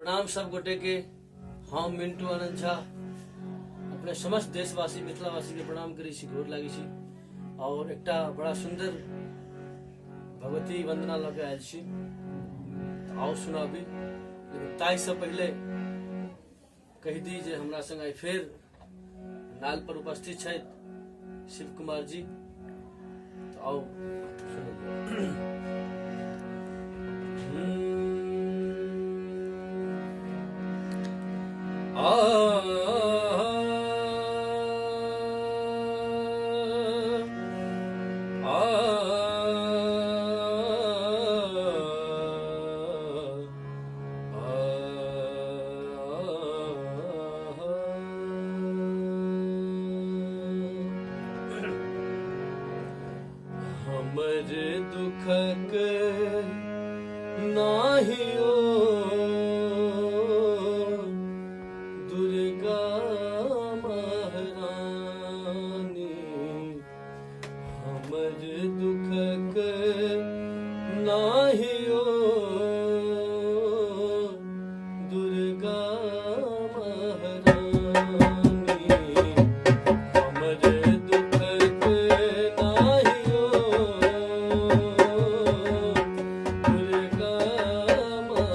प्रणाम सब गोटे के। हम मिंटू आनंद झा अपने समस्त देशवासी मिथिलावासी के प्रणाम करी छी, गोर लागी छी और एकटा बड़ा सुंदर भगवती वंदना लगे आयल छी। आओ सुनाबी, लेकिन ताई से पहले कह दी जे हमरा संग आई फेर नाल पर उपस्थित छथि शिव कुमार जी। तो आओ हमर दुखक नाहियो दुर्गा महारानी, हमर दुखक नाहियो दुर्गा महारानी, हमर दुखक नाहियो दुर्गा महारानी।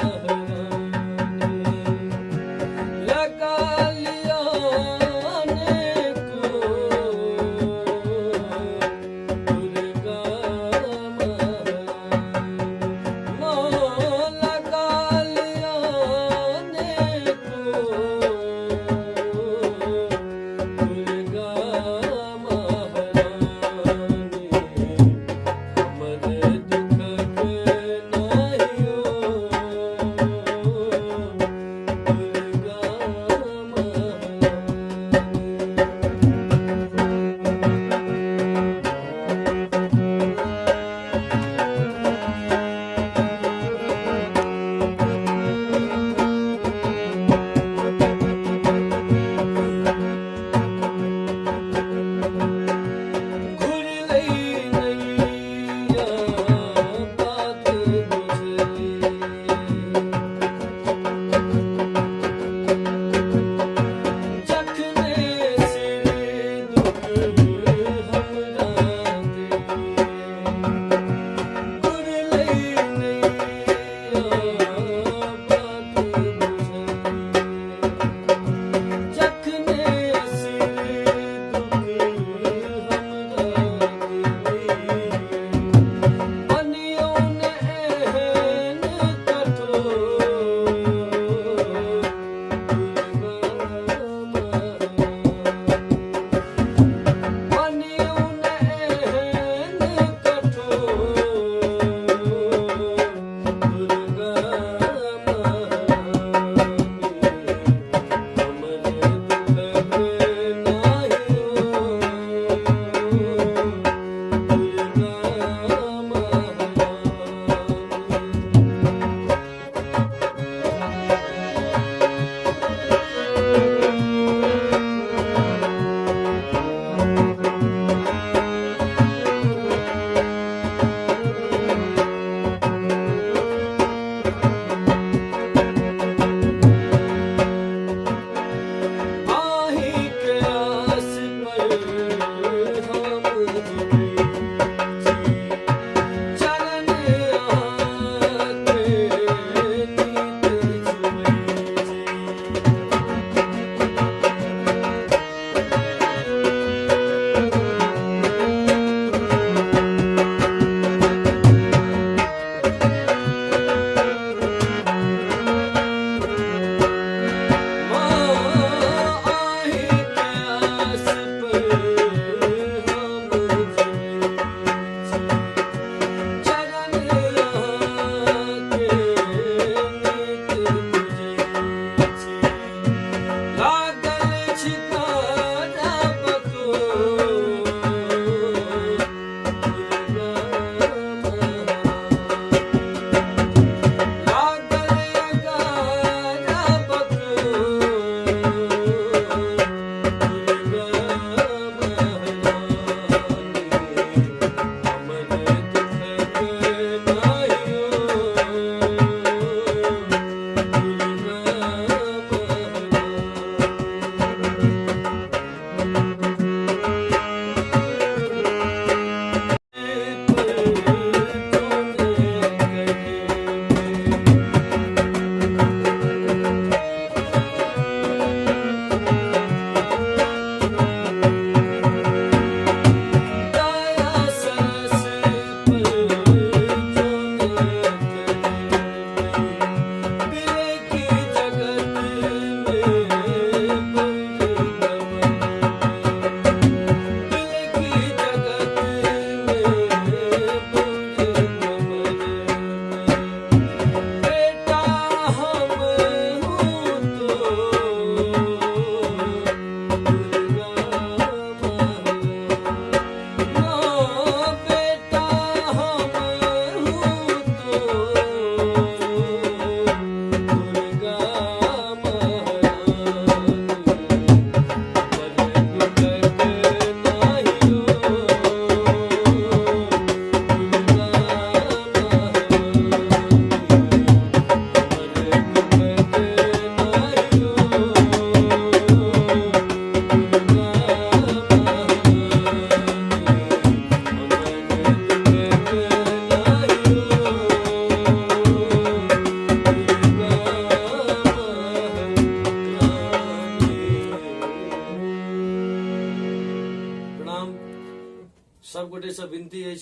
अपने सब विनती है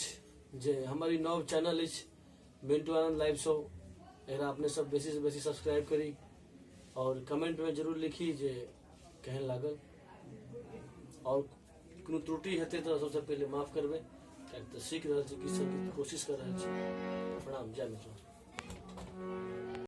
जे हमारी नव चैनल है मिंटू आनंद लाइव शो, एकरा अपने सब बेसी से बेसी सब्सक्राइब करी और कमेंट में जरूर लिखी जे कहन लागल, और कोनो त्रुटि हेतै तो सबसे पहले माफ करबे, तो सीख रहे छी कि कोशिश कर रहे छी। प्रणाम, जय मिथिला।